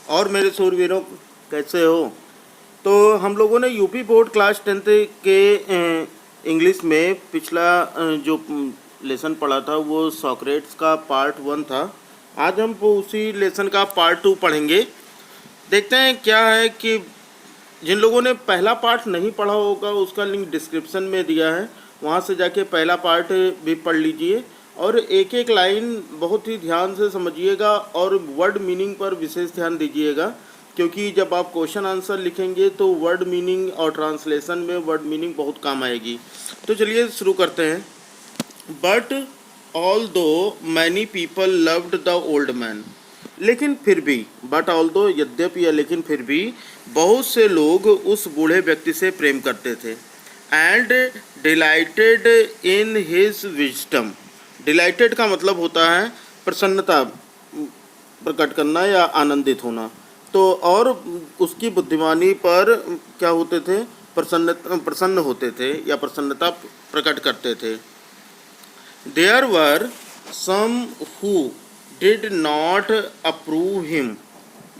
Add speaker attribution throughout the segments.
Speaker 1: और मेरे शूरवीरों, कैसे हो? तो हम लोगों ने यूपी बोर्ड क्लास 10th के इंग्लिश में पिछला जो लेसन पढ़ा था वो सॉक्रेट्स का पार्ट 1 था। आज हम वो उसी लेसन का पार्ट 2 पढ़ेंगे। देखते हैं क्या है कि जिन लोगों ने पहला पार्ट नहीं पढ़ा होगा उसका लिंक डिस्क्रिप्शन में दिया है, वहाँ से जाके पहला पार्ट भी पढ़ लीजिए और एक एक लाइन बहुत ही ध्यान से समझिएगा और वर्ड मीनिंग पर विशेष ध्यान दीजिएगा, क्योंकि जब आप क्वेश्चन आंसर लिखेंगे तो वर्ड मीनिंग और ट्रांसलेशन में वर्ड मीनिंग बहुत काम आएगी। तो चलिए शुरू करते हैं। बट ऑल दो many people loved the old man, लेकिन फिर भी, बट ऑल दो यद्यपि या लेकिन फिर भी, बहुत से लोग उस बूढ़े व्यक्ति से प्रेम करते थे। And dilated in his wisdom, dilated का मतलब होता है प्रसन्नता प्रकट करना या आनंदित होना। तो और उसकी बुद्धिमानी पर क्या होते थे? प्रसन्न होते थे या प्रसन्नता प्रकट करते थे। There were some who did not approve him,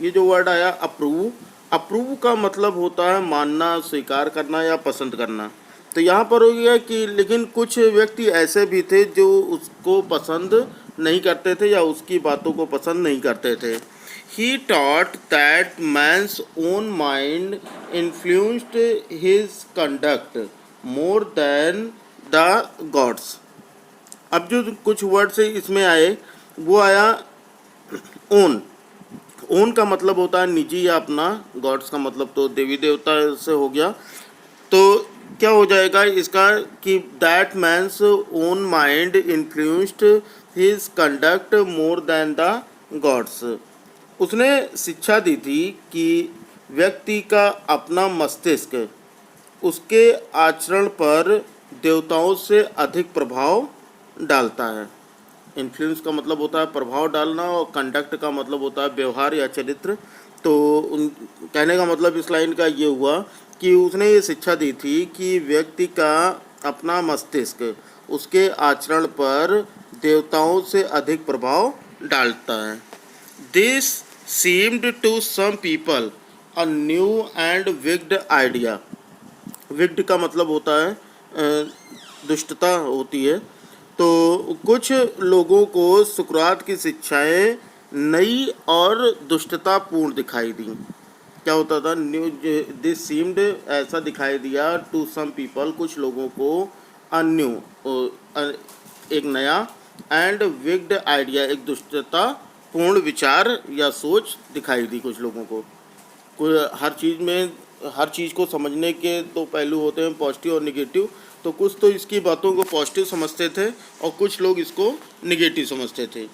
Speaker 1: ये जो वर्ड आया अप्रूव, अप्रूव का मतलब होता है मानना, स्वीकार करना या पसंद करना। तो यहाँ पर हो गया कि लेकिन कुछ व्यक्ति ऐसे भी थे जो उसको पसंद नहीं करते थे या उसकी बातों को पसंद नहीं करते थे। He taught that man's own mind influenced his conduct more than the gods. अब जो कुछ वर्ड से इसमें आए वो आया ओन। ओन का मतलब होता है निजी या अपना, गॉड्स का मतलब तो देवी देवता से हो गया। तो क्या हो जाएगा इसका कि that man's own mind influenced his conduct more than the gods. उसने शिक्षा दी थी कि व्यक्ति का अपना मस्तिष्क उसके आचरण पर देवताओं से अधिक प्रभाव डालता है। इन्फ्लुएंस का मतलब होता है प्रभाव डालना और कंडक्ट का मतलब होता है व्यवहार या चरित्र। तो कहने का मतलब इस लाइन का ये हुआ कि उसने ये शिक्षा दी थी कि व्यक्ति का अपना मस्तिष्क उसके आचरण पर देवताओं से अधिक प्रभाव डालता है। This seemed to some people a new and wicked idea. Wicked का मतलब होता है दुष्टता होती है। तो कुछ लोगों को सुकरात की शिक्षाएं नई और दुष्टतापूर्ण दिखाई दी। क्या होता था? न्यू, दिस सीम्ड ऐसा दिखाई दिया टू सम पीपल, कुछ लोगों को, अन्यू एक नया, एंड विग्ड आइडिया एक दुष्टतापूर्ण विचार या सोच दिखाई दी कुछ लोगों को। हर चीज़ में, हर चीज़ को समझने के दो पहलू होते हैं, पॉजिटिव और निगेटिव। तो कुछ तो इसकी बातों को पॉजिटिव समझते थे और कुछ लोग इसको निगेटिव समझते थे।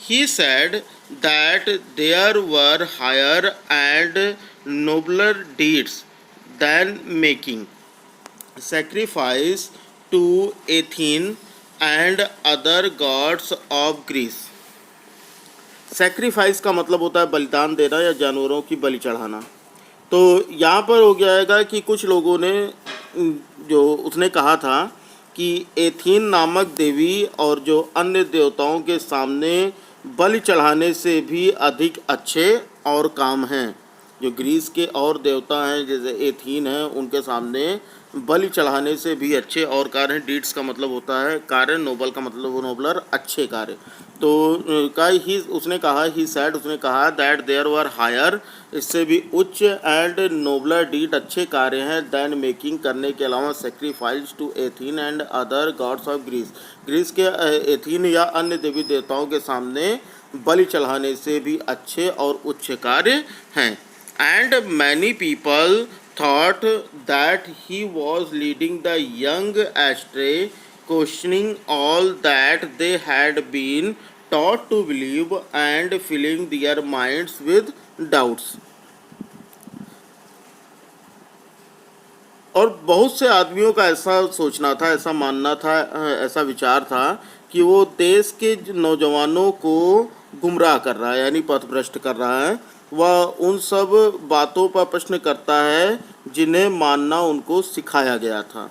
Speaker 1: He said that there were higher and nobler deeds than making sacrifice to Athene and other gods of Greece। Sacrifice का मतलब होता है बलिदान देना या जानवरों की बलि चढ़ाना। तो यहाँ पर हो गया कि कुछ लोगों ने, जो उसने कहा था कि एथीन नामक देवी और जो अन्य देवताओं के सामने बलि चढ़ाने से भी अधिक अच्छे और काम हैं। जो ग्रीस के और देवता हैं जैसे एथीन हैं, उनके सामने बलि चढ़ाने से भी अच्छे और कार्य हैं। डीड्स का मतलब होता है कार्य, नोबल का मतलब नोबलर अच्छे कार्य। तो ही उसने कहा, ही सैड उसने कहा दैट देयर वर हायर, इससे भी उच्च, एंड नोबलर डीड अच्छे कार्य हैं, दैन मेकिंग करने के अलावा, sacrifice to Athene and other gods of Greece, Greece के एथीन या अन्य देवी देवताओं के सामने बलि चढ़ाने से भी अच्छे और उच्च कार्य हैं। And many people thought that he was leading the young astray, questioning all that they had been taught to believe and filling their minds with doubts। और बहुत से आदमियों का ऐसा सोचना था, ऐसा मानना था, ऐसा विचार था कि वो देश के नौजवानों को गुमराह कर रहा है, यानी पथभ्रष्ट कर रहा है। वह उन सब बातों पर प्रश्न करता है जिन्हें मानना उनको सिखाया गया था,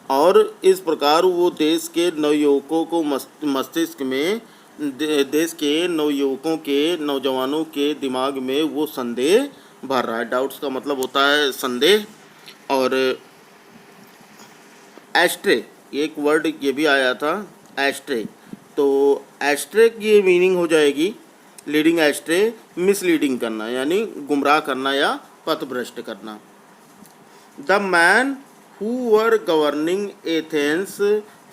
Speaker 1: और इस प्रकार वो देश के नवयुवकों को मस्तिष्क में देश के नवयुवकों के नौजवानों के दिमाग में वो संदेह भर रहा है। डाउट्स का मतलब होता है संदेह। और एस्ट्रे, एक वर्ड ये भी आया था एस्ट्रे, तो एस्ट्रे की मीनिंग हो जाएगी लीडिंग एस्ट्रे, मिसलीडिंग करना यानी गुमराह करना या पथभ्रष्ट करना। The man who were governing Athens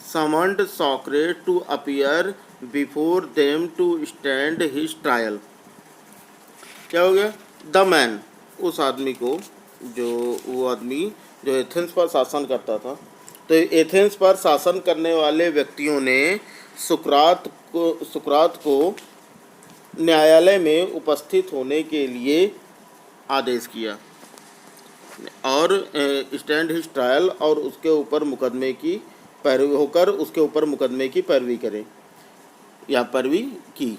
Speaker 1: summoned Socrates to appear before them to stand his trial. क्या हो गया? द मैन, उस आदमी को, वो आदमी जो एथेंस पर शासन करता था, तो एथेंस पर शासन करने वाले व्यक्तियों ने सुकरात को न्यायालय में उपस्थित होने के लिए आदेश किया और स्टैंड हिज ट्रायल, और उसके ऊपर मुकदमे की पैरवी होकर उसके ऊपर मुकदमे की पैरवी करें या पैरवी की।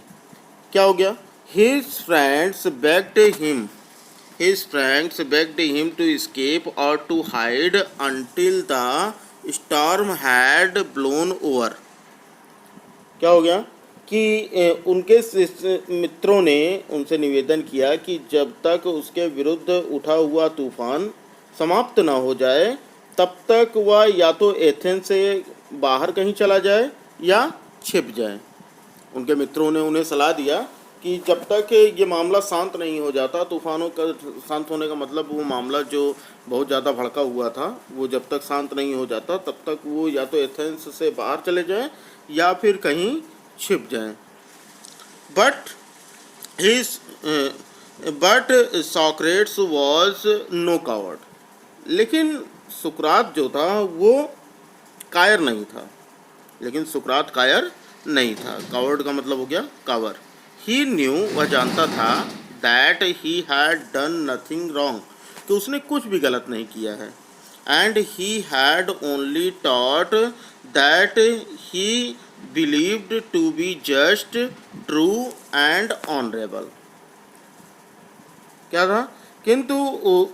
Speaker 1: क्या हो गया? His friends begged him to escape or to hide until the storm had blown over। क्या हो गया कि उनके मित्रों ने उनसे निवेदन किया कि जब तक उसके विरुद्ध उठा हुआ तूफान समाप्त ना हो जाए तब तक वह या तो एथेंस से बाहर कहीं चला जाए या छिप जाए। उनके मित्रों ने उन्हें सलाह दिया कि जब तक ये मामला शांत नहीं हो जाता, तूफानों का शांत होने का मतलब वो मामला जो बहुत ज़्यादा भड़का हुआ था, वो जब तक शांत नहीं हो जाता तब तक वो या तो एथेंस से बाहर चले जाएं या फिर कहीं छिप जाएं। But Socrates was no coward. लेकिन सुकरात जो था वो कायर नहीं था। कावर्ड का मतलब हो गया कावर। ही न्यू, वह जानता था, that he had done nothing wrong, कि उसने कुछ भी गलत नहीं किया है। And he had only taught that he believed to be just, true and honourable. क्या था? किंतु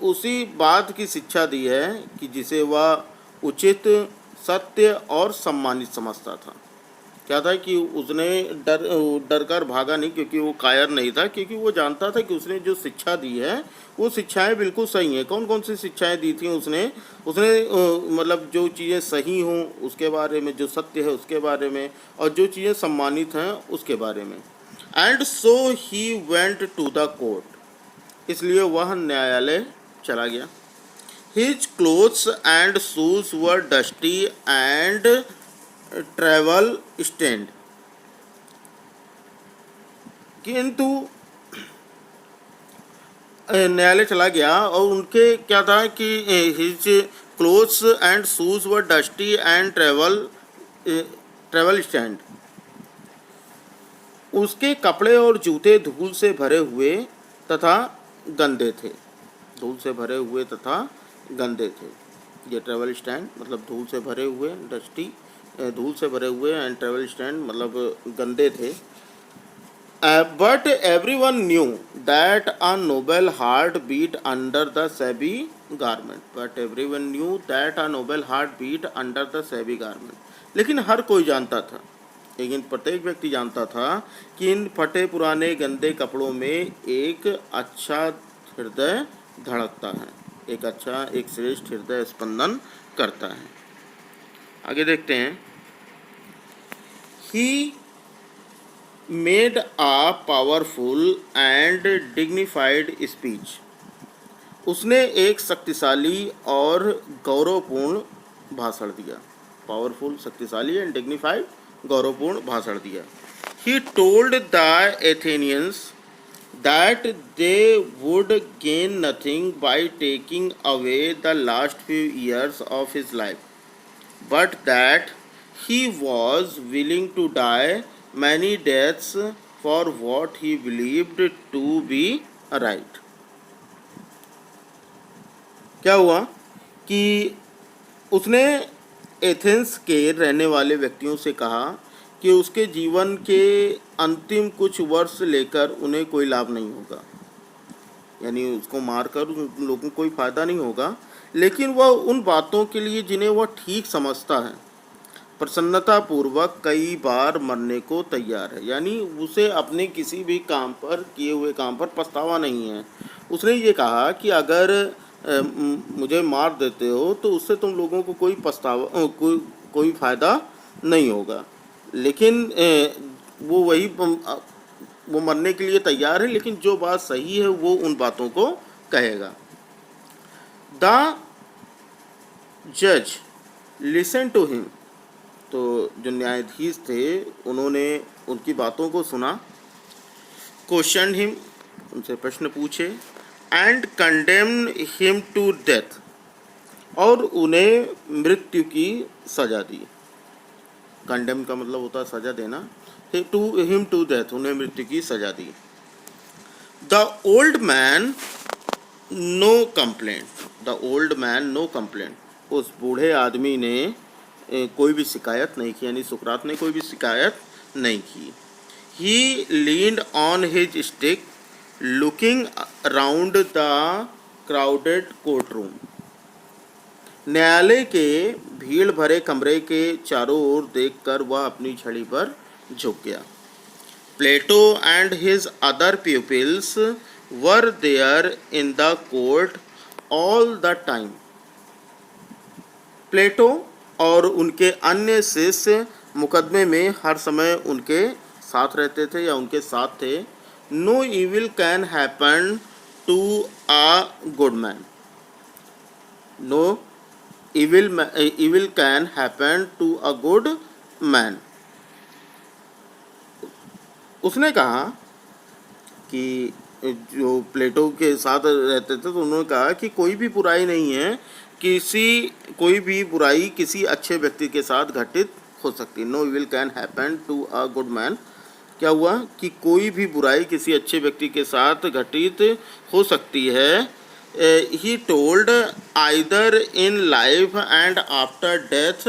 Speaker 1: उसी बात की शिक्षा दी है कि जिसे वह उचित, सत्य और सम्मानित समझता था। क्या था कि उसने डर कर भागा नहीं, क्योंकि वो कायर नहीं था, क्योंकि वो जानता था कि उसने जो शिक्षा दी है वो शिक्षाएं बिल्कुल सही हैं। कौन कौन सी शिक्षाएं दी थी उसने मतलब जो चीज़ें सही हों उसके बारे में, जो सत्य है उसके बारे में, और जो चीज़ें सम्मानित हैं उसके बारे में। And so he went to the court, इसलिए वह न्यायालय चला गया। His clothes and shoes were dusty and travel stained. किंतु न्यायालय चला गया और उनके क्या था कि his clothes and shoes were dusty and travel stained, उसके कपड़े और जूते धूल से भरे हुए तथा गंदे थे। ये ट्रैवल स्टैंड मतलब धूल से भरे हुए, डस्टी धूल से भरे हुए, एंड ट्रैवल स्टैंड मतलब गंदे थे। But everyone knew that a noble heart beat under the shabby garment. लेकिन हर कोई जानता था, लेकिन प्रत्येक व्यक्ति जानता था कि इन फटे पुराने गंदे कपड़ों में एक अच्छा हृदय धड़कता है, एक श्रेष्ठ हृदय स्पंदन करता है। आगे देखते हैं। He made a powerful and dignified speech। उसने एक शक्तिशाली और गौरवपूर्ण भाषण दिया। पावरफुल, शक्तिशाली, एंड डिग्निफाइड, गौरवपूर्ण भाषण दिया। He told the Athenians that they would gain nothing by taking away the last few years of his life, but that he was willing to die many deaths for what he believed to be right। क्या हुआ कि उसने Athens के रहने वाले व्यक्तियों से कहा कि उसके जीवन के अंतिम कुछ वर्ष लेकर उन्हें कोई लाभ नहीं होगा, यानी उसको मारकर उन लोगों को कोई फ़ायदा नहीं होगा, लेकिन वह उन बातों के लिए जिन्हें वह ठीक समझता है, प्रसन्नतापूर्वक कई बार मरने को तैयार है, यानी उसे अपने किसी भी काम पर, किए हुए काम पर पछतावा नहीं है। उसने ये कहा कि अगर मुझे मार देते हो तो उससे तुम लोगों को कोई पछतावा कोई फ़ायदा नहीं होगा, लेकिन वो मरने के लिए तैयार है, लेकिन जो बात सही है वो उन बातों को कहेगा। द जज लिसन टू हिम, तो जो न्यायाधीश थे उन्होंने उनकी बातों को सुना। क्वेश्चन हिम, उनसे प्रश्न पूछे। एंड कंडेम्न हिम टू डेथ, और उन्हें मृत्यु की सज़ा दी। कंडेम का मतलब होता है सज़ा देना। टू हिम टू डेथ, उन्हें मृत्यु की सज़ा दी। The old man no complaint, the old man no complaint, उस बूढ़े आदमी ने कोई भी शिकायत नहीं की, यानी सुकरात ने कोई भी शिकायत नहीं की। He leaned on his stick looking around the crowded courtroom, न्यायालय के भीड़ भरे कमरे के चारों ओर देखकर वह अपनी छड़ी पर झुक गया। Plato and his other pupils were there in the court all the time, Plato और उनके अन्य शिष्य मुकदमे में हर समय उनके साथ रहते थे या उनके साथ थे। No evil can happen to a good man, no evil can happen to a good man. उसने कहा कि जो प्लेटो के साथ रहते थे तो उन्होंने कहा कि कोई भी बुराई नहीं है, कोई भी बुराई किसी अच्छे व्यक्ति के साथ घटित हो सकती है। No evil can happen to a good man, क्या हुआ कि कोई भी बुराई किसी अच्छे व्यक्ति के साथ घटित हो सकती है। He told either in life and after death,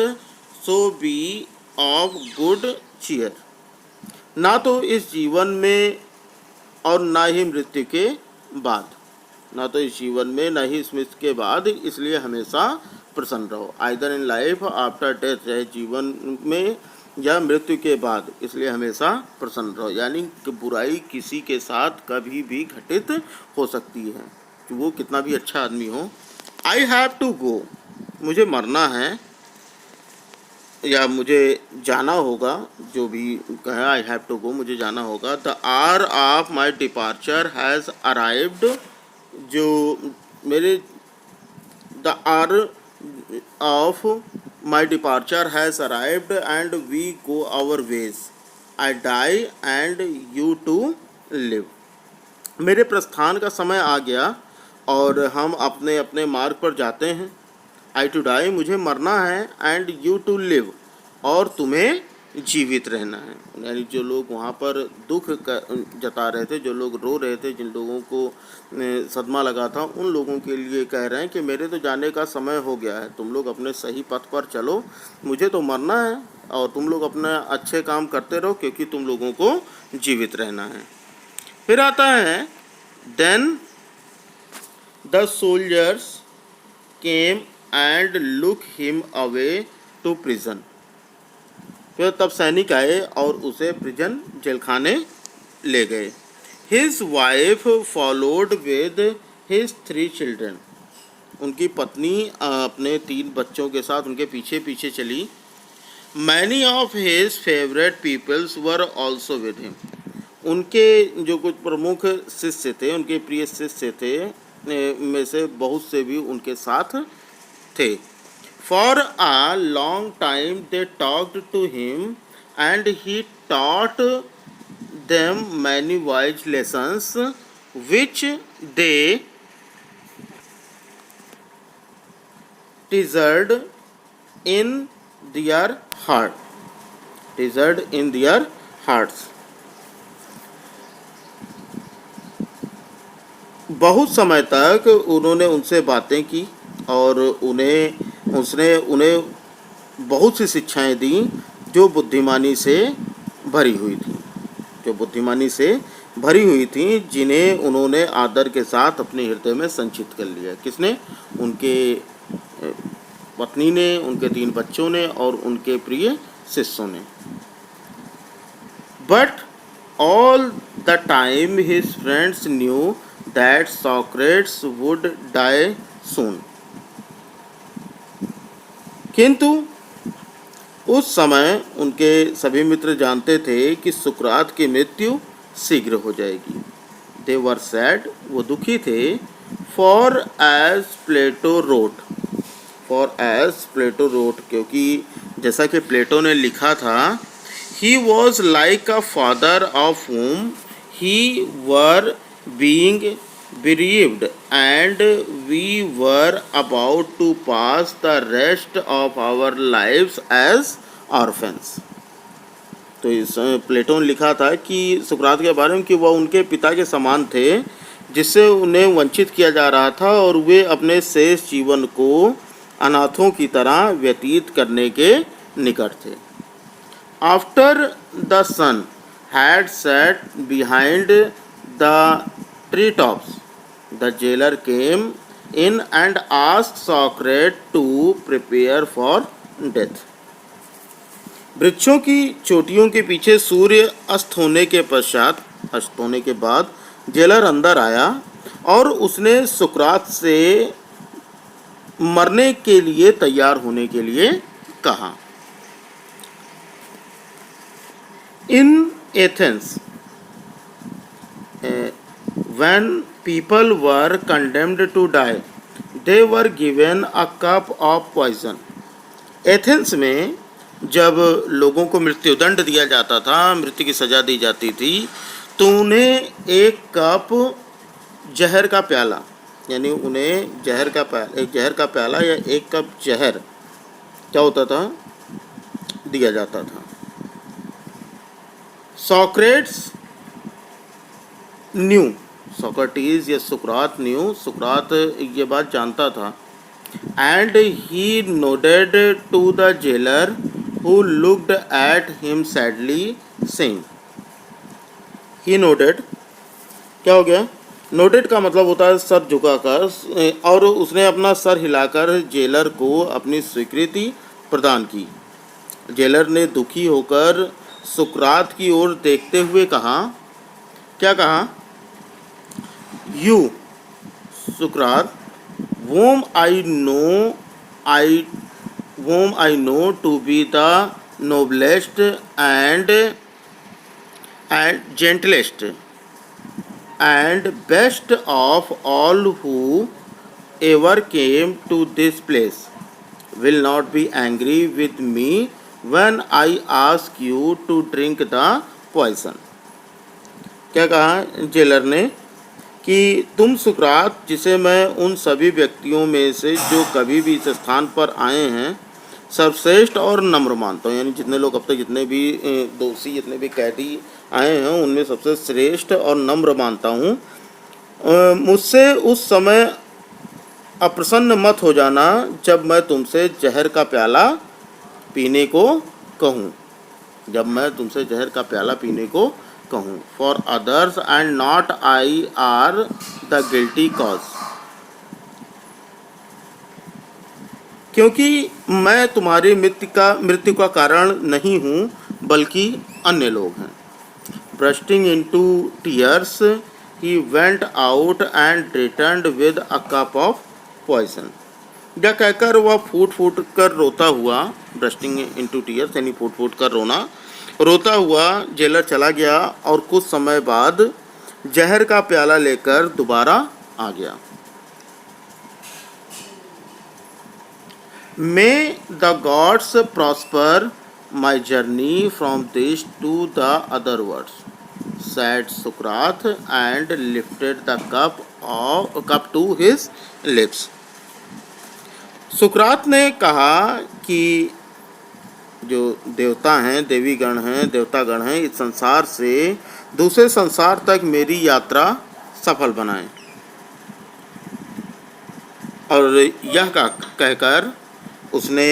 Speaker 1: so be of good cheer, ना तो इस जीवन में और ना ही मृत्यु के बाद, ना तो इस जीवन में ना ही इस मृत्यु के बाद, इसलिए हमेशा प्रसन्न रहो। Either in life after death, चाहे जीवन में या मृत्यु के बाद, इसलिए हमेशा प्रसन्न रहो, यानी कि बुराई किसी के साथ कभी भी घटित हो सकती है, कि वो कितना भी अच्छा आदमी हो। आई हैव टू गो, मुझे मरना है या मुझे जाना होगा, जो भी कहे आई हैव टू गो, मुझे जाना होगा। The hour of my departure has arrived, जो मेरे the hour of my departure has arrived and we go our ways, I die and you to live, मेरे प्रस्थान का समय आ गया और हम अपने अपने मार्ग पर जाते हैं। आई टू डाई, मुझे मरना है, एंड यू टू लिव, और तुम्हें जीवित रहना है। यानी जो लोग वहाँ पर दुख जता रहे थे, जो लोग रो रहे थे, जिन लोगों को सदमा लगा था, उन लोगों के लिए कह रहे हैं कि मेरे तो जाने का समय हो गया है, तुम लोग अपने सही पथ पर चलो, मुझे तो मरना है और तुम लोग अपना अच्छे काम करते रहो, क्योंकि तुम लोगों को जीवित रहना है। फिर आता है then the soldiers came and took him away to prison, फिर तब सैनिक आए और उसे प्रिजन जेलखाने ले गए। His wife followed with his 3 children, उनकी पत्नी अपने 3 बच्चों के साथ उनके पीछे पीछे चली। Many of his favourite peoples were also with him, उनके जो कुछ प्रमुख शिष्य थे, उनके प्रिय शिष्य थे में से बहुत से भी उनके साथ थे। For a long time they talked to him and he taught them many wise lessons which they treasured in their hearts. बहुत समय तक उन्होंने उनसे बातें की और उसने उन्हें बहुत सी शिक्षाएं दी जो बुद्धिमानी से भरी हुई थी, जिन्हें उन्होंने आदर के साथ अपने हृदय में संचित कर लिया। किसने? उनके पत्नी ने, उनके 3 बच्चों ने और उनके प्रिय शिष्यों ने। But all the time his friends knew that Socrates would die soon. किंतु उस समय उनके सभी मित्र जानते थे कि सुकरात की मृत्यु शीघ्र हो जाएगी। दे वर सैड, वो दुखी थे। फॉर एज प्लेटो रोट, क्योंकि जैसा कि प्लेटो ने लिखा था, he was like a father of whom he were being bereaved and we were about to pass the rest of our lives as orphans। तो इस प्लेटो ने लिखा था कि सुकरात के बारे में कि वह उनके पिता के समान थे जिससे उन्हें वंचित किया जा रहा था और वे अपने शेष जीवन को अनाथों की तरह व्यतीत करने के निकट थे। After the sun had set behind the tree tops the jailer came in and asked Socrates to prepare for death. वृक्षों की चोटियों के पीछे सूर्य अस्त होने के बाद जेलर अंदर आया और उसने सुकरात से मरने के लिए तैयार होने के लिए कहा। In Athens when people were condemned to die they were given a cup of poison। Athens में जब लोगों को मृत्युदंड दिया जाता था, मृत्यु की सज़ा दी जाती थी, तो उन्हें एक कप जहर का प्याला, यानी उन्हें एक जहर का प्याला या एक कप जहर क्या होता था, दिया जाता था। सोक्रेटिस या सुकरात न्यू, सुकरात ये बात जानता था। And he nodded to the jailer who looked at him sadly saying. He nodded क्या हो गया? नोटेड का मतलब होता है सर झुकाकर, और उसने अपना सर हिलाकर जेलर को अपनी स्वीकृति प्रदान की। जेलर ने दुखी होकर सुकरात की ओर देखते हुए कहा, क्या कहा? You Sukrat whom I know to be the noblest and gentlest and best of all who ever came to this place, will not be angry with me when I ask you to drink the poison। क्या कहा jailer ने कि तुम सुकरात, जिसे मैं उन सभी व्यक्तियों में से जो कभी भी इस स्थान पर आए हैं सर्वश्रेष्ठ और नम्र मानता हूँ। यानी जितने लोग अब तक, जितने भी दोषी, जितने भी कैदी आए हैं, उनमें सबसे श्रेष्ठ और नम्र मानता हूँ। मुझसे उस समय अप्रसन्न मत हो जाना जब मैं तुमसे जहर का प्याला पीने को कहूँ, कहूँ। For others and not I R the guilty cause, क्योंकि मैं तुम्हारी मृत्यु का कारण नहीं हूँ, बल्कि अन्य लोग हैं। Bursting into tears he went out and returned with a cup of poison. यह कहकर वह फूट फूट कर रोता हुआ, ब्रस्टिंग इनटू टीयर्स यानी फूट फूट कर रोना, रोता हुआ जेलर चला गया और कुछ समय बाद जहर का प्याला लेकर दोबारा आ गया। May the gods prosper my journey from this to the other worlds, said सुकरात and lifted the cup to his lips. सुकरात ने कहा कि जो देवता हैं, देवीगण हैं, देवतागण हैं, इस संसार से दूसरे संसार तक मेरी यात्रा सफल बनाएं। और यह कहकर उसने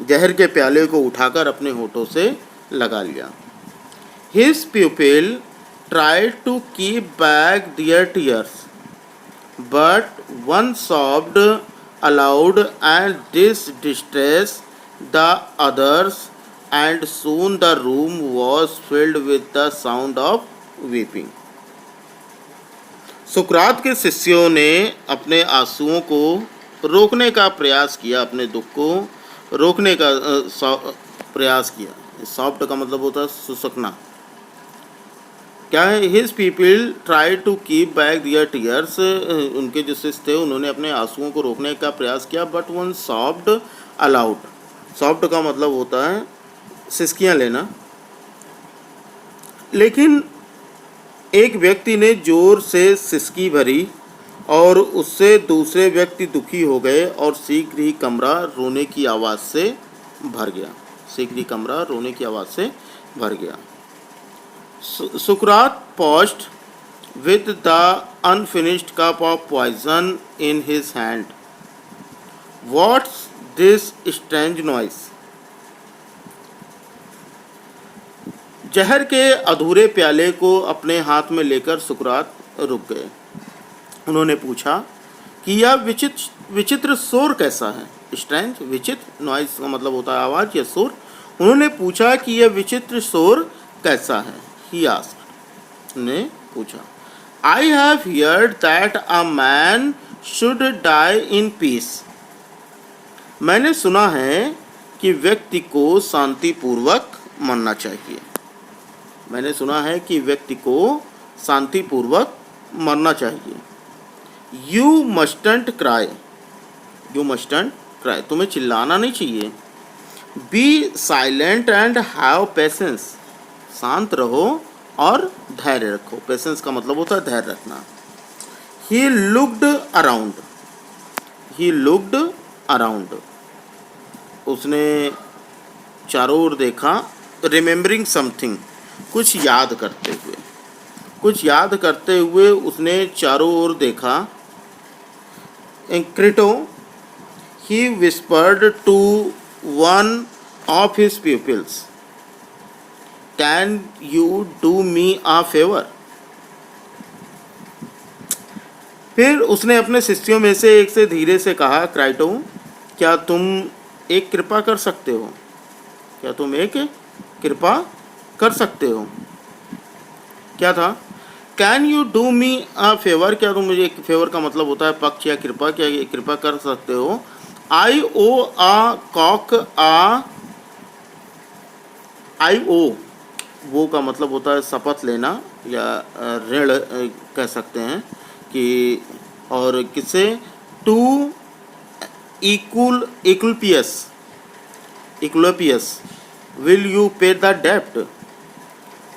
Speaker 1: जहर के प्याले को उठाकर अपने होठों से लगा लिया। His pupil tried to keep back their tears, but one sobbed aloud and this distressed the others, and soon the room was filled with the sound of weeping. सुकरात के शिष्यों ने अपने आंसुओं को रोकने का प्रयास किया, अपने दुख को रोकने का प्रयास किया। सॉफ्ट का मतलब होता है सुसकना। क्या है? His people try to keep back their tears, उनके जो शिष्य थे उन्होंने अपने आंसुओं को रोकने का प्रयास किया, but one soft allowed. Soft का मतलब होता है सिसकियाँ लेना। लेकिन एक व्यक्ति ने जोर से सिसकी भरी और उससे दूसरे व्यक्ति दुखी हो गए और शीघ्र ही कमरा रोने की आवाज़ से भर गया। शीघ्र ही कमरा रोने की आवाज़ से भर गया। सुकरात paused with the unfinished cup of poison in his hand. What's this strange noise? जहर के अधूरे प्याले को अपने हाथ में लेकर सुकरात रुक गए। उन्होंने पूछा कि यह विचित्र शोर कैसा है? स्ट्रेंज, विचित्र, नॉइज का मतलब होता है आवाज़ या शोर। उन्होंने पूछा कि यह विचित्र शोर कैसा है? ही आस्क्ड, ने पूछा। I have heard that a man should die in peace. मैंने सुना है कि व्यक्ति को शांतिपूर्वक मरना चाहिए। मैंने सुना है कि व्यक्ति को शांतिपूर्वक मरना चाहिए। You mustn't cry, you mustn't cry, तुम्हें चिल्लाना नहीं चाहिए। Be silent and have patience, शांत रहो और धैर्य रखो। पेशेंस का मतलब होता है धैर्य रखना। He looked around, he looked around, उसने चारों ओर देखा। रिमेम्बरिंग समथिंग, कुछ याद करते हुए, कुछ याद करते हुए उसने चारों ओर देखा। Crito, he whispered to one of his pupils, can you do me a favour? फिर उसने अपने शिष्यों में से एक से धीरे से कहा, क्राइटो, क्या तुम एक कृपा कर सकते हो? क्या तुम एक कृपा कर सकते हो? क्या था? Can you do me a favour, क्या तुम मुझे एक फेवर का मतलब होता है पक्ष या कृपा, क्या ये कृपा कर सकते हो? आई ओ अ कॉक आ, आई ओ, वो का मतलब होता है शपथ लेना या ऋण कह सकते हैं कि, और किसे? टू इक्लुपियस, इक्लुपियस, विल यू पे द डेप्ट?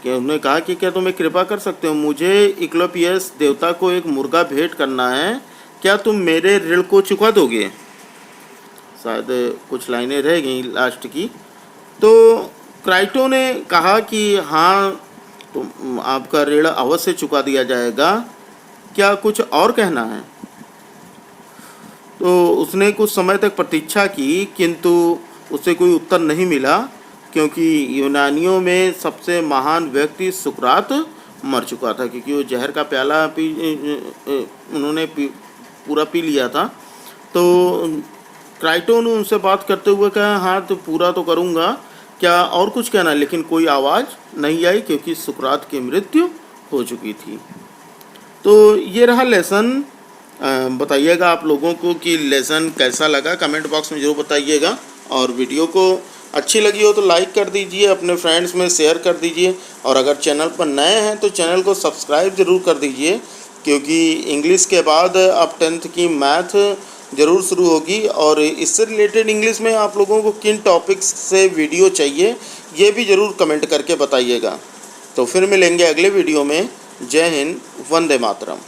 Speaker 1: कि उन्होंने कहा कि क्या तुम एक कृपा कर सकते हो? मुझे इक्लोपियस देवता को एक मुर्गा भेंट करना है, क्या तुम मेरे ऋण को चुका दोगे? शायद कुछ लाइनें रह गई लास्ट की। तो क्राइटो ने कहा कि हाँ, तुम आपका ऋण अवश्य चुका दिया जाएगा, क्या कुछ और कहना है? तो उसने कुछ समय तक प्रतीक्षा की, किंतु उसे कोई उत्तर नहीं मिला, क्योंकि यूनानियों में सबसे महान व्यक्ति सुकरात मर चुका था, क्योंकि वो जहर का प्याला उन्होंने पूरा पी लिया था। तो क्राइटो ने उनसे बात करते हुए कहा, हाँ तो पूरा तो करूँगा, क्या और कुछ कहना? लेकिन कोई आवाज़ नहीं आई, क्योंकि सुकरात की मृत्यु हो चुकी थी। तो ये रहा लेसन। बताइएगा आप लोगों को कि लेसन कैसा लगा, कमेंट बॉक्स में ज़रूर बताइएगा। और वीडियो को अच्छी लगी हो तो लाइक कर दीजिए, अपने फ्रेंड्स में शेयर कर दीजिए, और अगर चैनल पर नए हैं तो चैनल को सब्सक्राइब ज़रूर कर दीजिए, क्योंकि इंग्लिश के बाद अब 10th की मैथ ज़रूर शुरू होगी। और इससे रिलेटेड इंग्लिश में आप लोगों को किन टॉपिक्स से वीडियो चाहिए ये भी ज़रूर कमेंट करके बताइएगा। तो फिर मिलेंगे अगले वीडियो में। जय हिंद, वंदे मातरम।